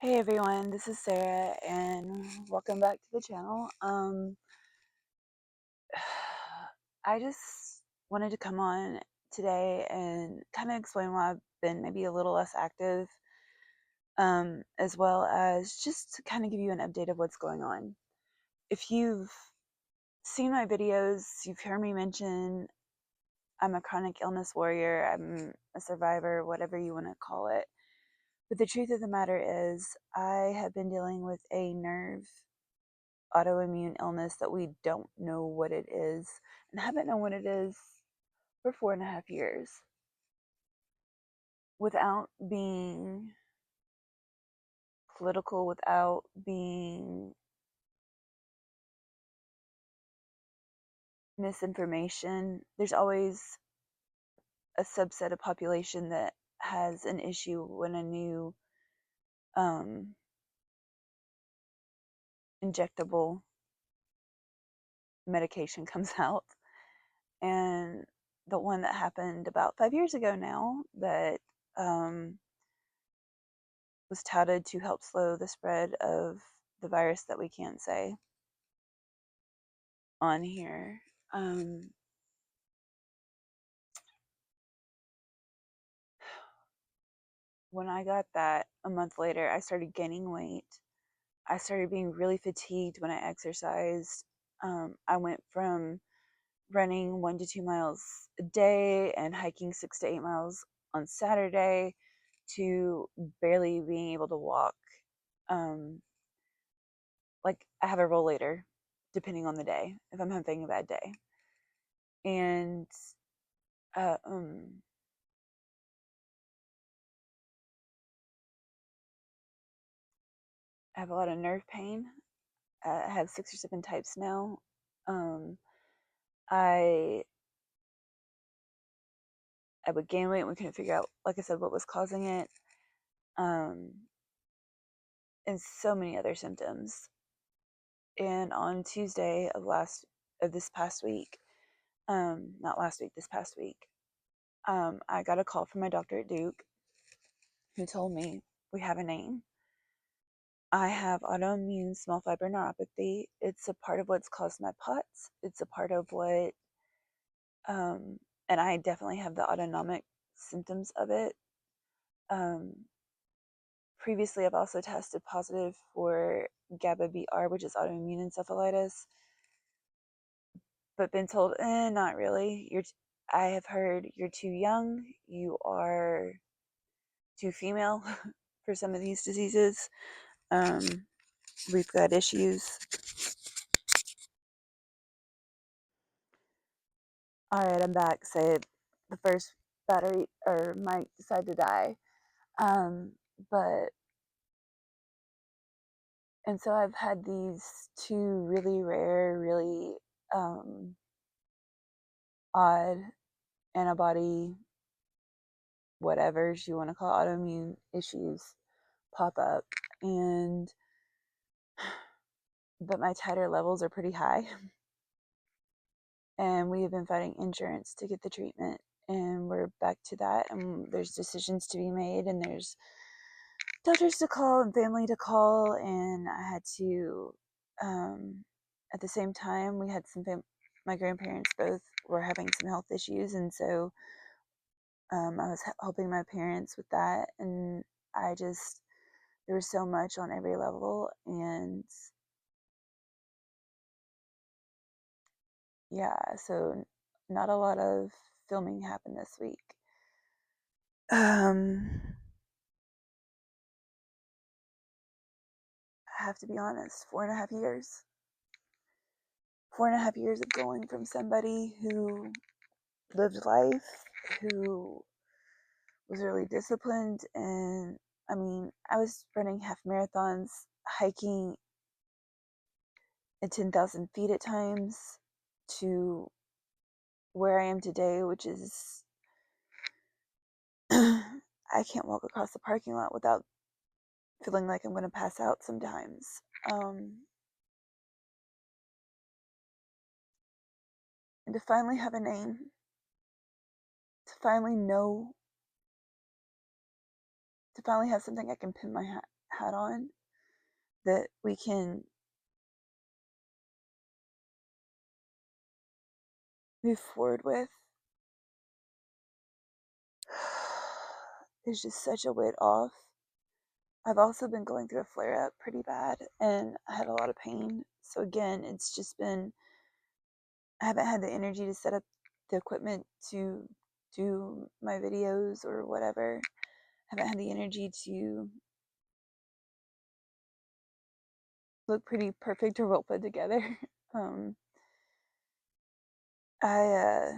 Hey everyone, this is Sarah and welcome back to the channel. I just wanted to come on today and kind of explain why I've been maybe a little less active, as well as just to kind of give you an update of what's going on. If you've seen my videos, you've heard me mention I'm a chronic illness warrior, I'm a survivor, whatever you want to call it. But the truth of the matter is, I have been dealing with a nerve autoimmune illness that we don't know what it is and haven't known what it is for 4.5 years. Without being political, without being misinformation, there's always a subset of population that has an issue when a new um, injectable medication comes out. And the one that happened about 5 years ago now that um, was touted to help slow the spread of the virus that we can't say on here. When I got that a month later, I started gaining weight. I started being really fatigued when I exercised. I went from running 1 to 2 miles a day and hiking 6 to 8 miles on Saturday to barely being able to walk. Um, like I have a rollator depending on the day if I'm having a bad day. And uh, um, I have a lot of nerve pain. I have 6 or 7 types now. Um, I I would gain weight. We couldn't figure out, like I said, what was causing it, um, and so many other symptoms. And on Tuesday of this past week, not last week, this past week, I got a call from my doctor at Duke, who told me we have a name. I have autoimmune small fiber neuropathy. It's a part of what's caused my POTS. It's a part of what, um, and I definitely have the autonomic symptoms of it. Um, Previously, I've also tested positive for GABA BR, which is autoimmune encephalitis, but been told, not really. I have heard you're too young. You are too female for some of these diseases. Um, we've got issues. All right, I'm back. Say the first battery or mic decided to die. Um, but and so I've had these two really rare, really odd antibody, whatever you want to call it, autoimmune issues pop up, and but my titer levels are pretty high, and we have been fighting insurance to get the treatment, and we're back to that, and there's decisions to be made, and there's doctors to call and family to call, and I had to at the same time we had my grandparents both were having some health issues, and so I was helping my parents with that, and I just there was so much on every level, and yeah, so not a lot of filming happened this week. I have to be honest, 4.5 years. 4.5 years of going from somebody who lived life, who was really disciplined, and I mean, I was running half marathons, hiking at 10,000 feet at times, to where I am today, which is I can't walk across the parking lot without feeling like I'm going to pass out sometimes. And to finally have a name, to finally know, to finally have something I can pin my hat on that we can move forward with is just such a weight off. I've also been going through a flare up pretty bad and I had a lot of pain. So again, it's just been, I haven't had the energy to set up the equipment to do my videos or whatever. I haven't had the energy to look pretty perfect or well put together. Um, I,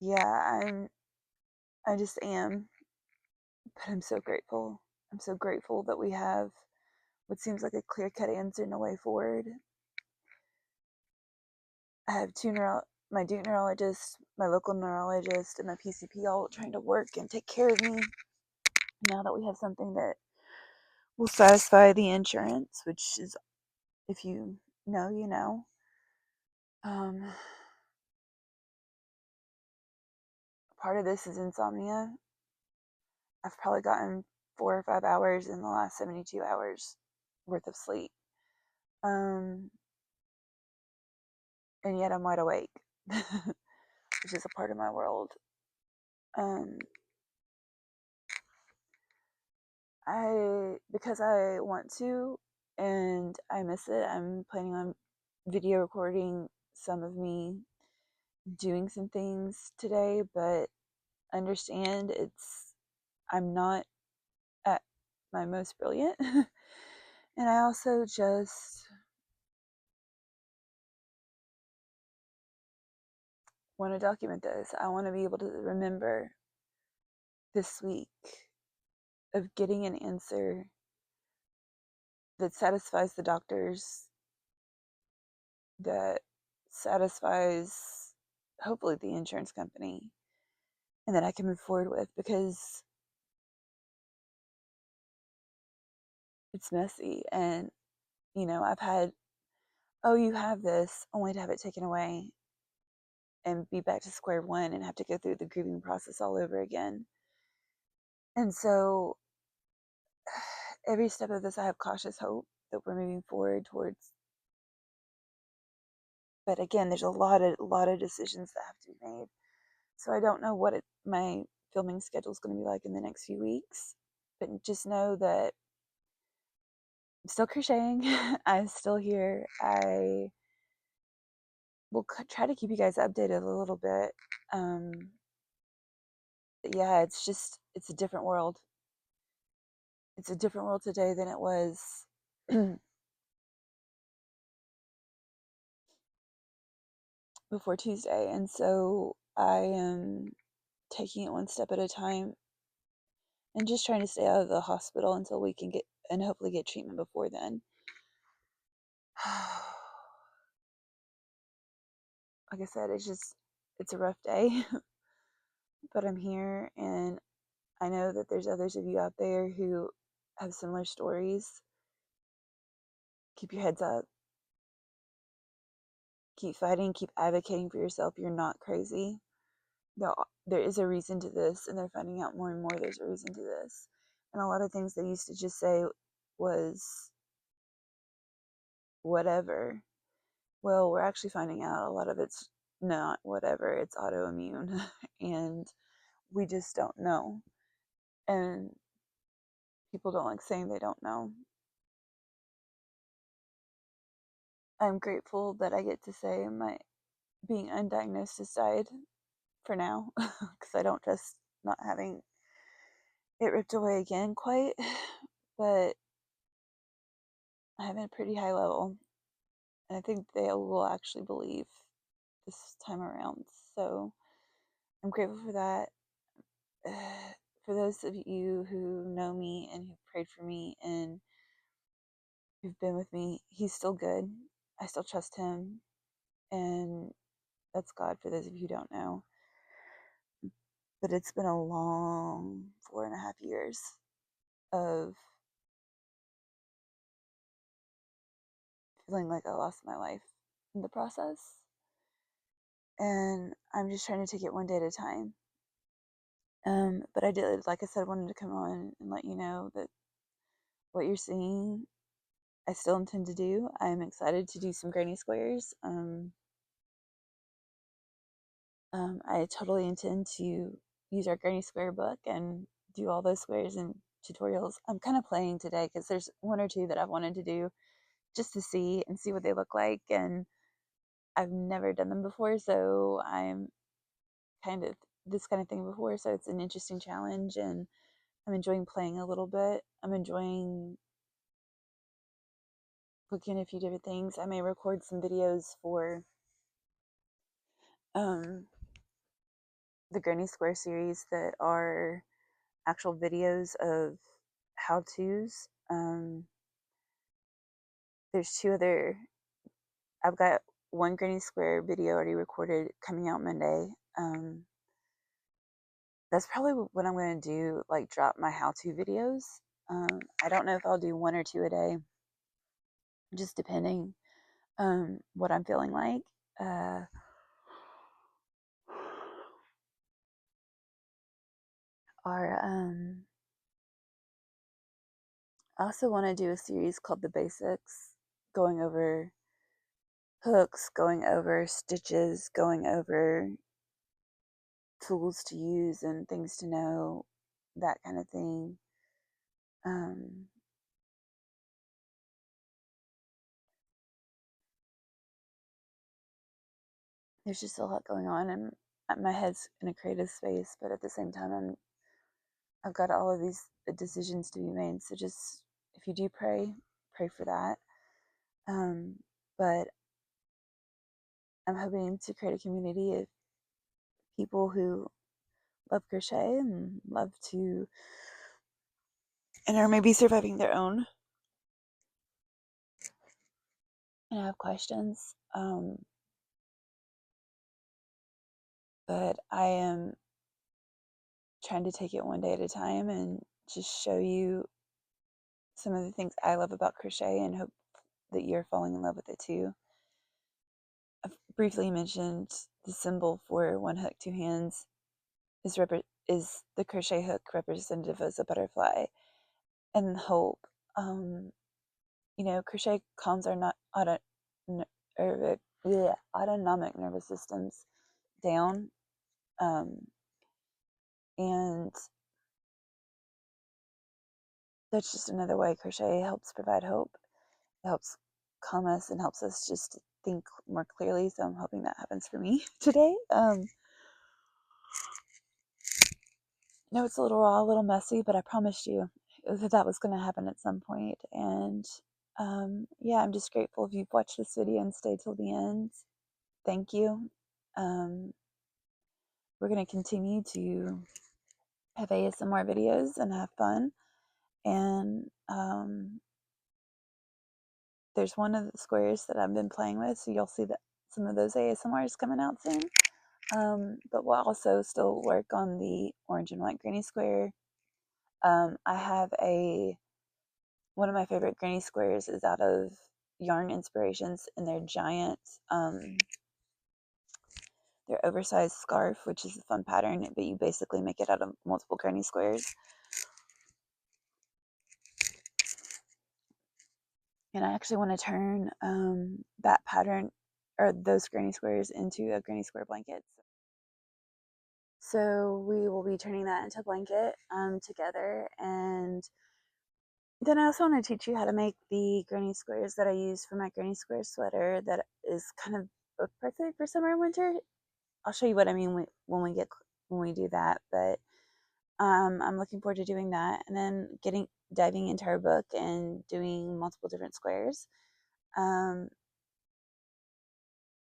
yeah, I just am, but I'm so grateful. I'm so grateful that we have what seems like a clear cut answer and a way forward. I have my Duke neurologist, my local neurologist, and my PCP all trying to work and take care of me now that we have something that will satisfy the insurance, which is, if you know, you know. Um, Part of this is insomnia. I've probably gotten 4 or 5 hours in the last 72 hours worth of sleep. And yet I'm wide awake, which is a part of my world. Um, because I want to and I miss it, I'm planning on video recording some of me doing some things today, but understand I'm not at my most brilliant. And I also just want to document this. I want to be able to remember this week of getting an answer that satisfies the doctors, that satisfies hopefully the insurance company, and that I can move forward with, because it's messy. And I've had, oh, you have this, only to have it taken away and be back to square one and have to go through the grieving process all over again. And so every step of this, I have cautious hope that we're moving forward towards. But again, there's a lot of decisions that have to be made. So I don't know what my filming schedule is going to be like in the next few weeks. But just know that I'm still crocheting. I'm still here. I will try to keep you guys updated a little bit. Um, yeah, it's a different world. It's a different world today than it was before Tuesday. And so I am taking it one step at a time and just trying to stay out of the hospital until we can get and hopefully get treatment before then. Like I said, it's a rough day, but I'm here and I know that there's others of you out there who have similar stories. Keep your heads up. Keep fighting, keep advocating for yourself. You're not crazy. There is a reason to this, and they're finding out more and more there's a reason to this. And a lot of things they used to just say was whatever. Well, we're actually finding out a lot of it's not whatever, it's autoimmune. And we just don't know. And people don't like saying they don't know. I'm grateful that I get to say my being undiagnosed has died for now, because I don't trust not having it ripped away again quite. But I have a pretty high level, and I think they will actually believe this time around. So I'm grateful for that. For those of you who know me and who prayed for me and who've been with me, he's still good. I still trust him, and that's God, for those of you who don't know. But it's been a long 4.5 years of feeling like I lost my life in the process. And I'm just trying to take it one day at a time. But I did, like I said, wanted to come on and let you know that what you're seeing, I still intend to do. I'm excited to do some granny squares. I totally intend to use our granny square book and do all those squares and tutorials. I'm kind of playing today because there's one or two that I've wanted to do just to see and see what they look like, and I've never done them before, so I'm kind of this kind of thing before, so it's an interesting challenge, and I'm enjoying playing a little bit. I'm enjoying looking at a few different things. I may record some videos for um, the Granny Square series that are actual videos of how to's. There's two other, I've got one Granny Square video already recorded coming out Monday. That's probably what I'm going to do, like drop my how to videos. I don't know if I'll do one or two a day, just depending what I'm feeling like. Uh, or I also want to do a series called The Basics, going over hooks, going over stitches, going over tools to use and things to know, that kind of thing. Um, there's just a lot going on, and my head's in a creative space, but at the same time, I've got all of these decisions to be made. So just if you do pray, pray for that. But I'm hoping to create a community of people who love crochet and love to, and are maybe surviving their own and have questions. But I am trying to take it one day at a time and just show you some of the things I love about crochet and hope that you're falling in love with it too. I've briefly mentioned the symbol for one hook, two hands is the crochet hook representative as a butterfly and hope. Crochet calms our not autonomic nervous systems down, and that's just another way crochet helps provide hope. It helps calm us and helps us just think more clearly. So I'm hoping that happens for me today. No, it's a little raw, a little messy, but I promised you that was going to happen at some point. And yeah, I'm just grateful if you've watched this video and stayed till the end. Thank you. Um, we're going to continue to have ASMR videos and have fun. And there's one of the squares that I've been playing with, so you'll see that some of those ASMRs coming out soon. But we'll also still work on the orange and white granny square. I have one of my favorite granny squares is out of Yarn Inspirations, and their oversized scarf, which is a fun pattern, but you basically make it out of multiple granny squares. And I actually want to turn that pattern or those granny squares into a granny square blanket. So we will be turning that into a blanket together. And then I also want to teach you how to make the granny squares that I use for my granny square sweater that is kind of perfect for summer and winter. I'll show you what I mean when we do that. But I'm looking forward to doing that, and then diving into our book and doing multiple different squares.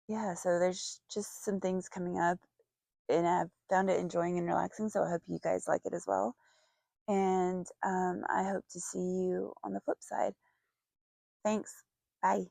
Yeah, so there's just some things coming up, and I've found it enjoying and relaxing. So I hope you guys like it as well. And I hope to see you on the flip side. Thanks. Bye.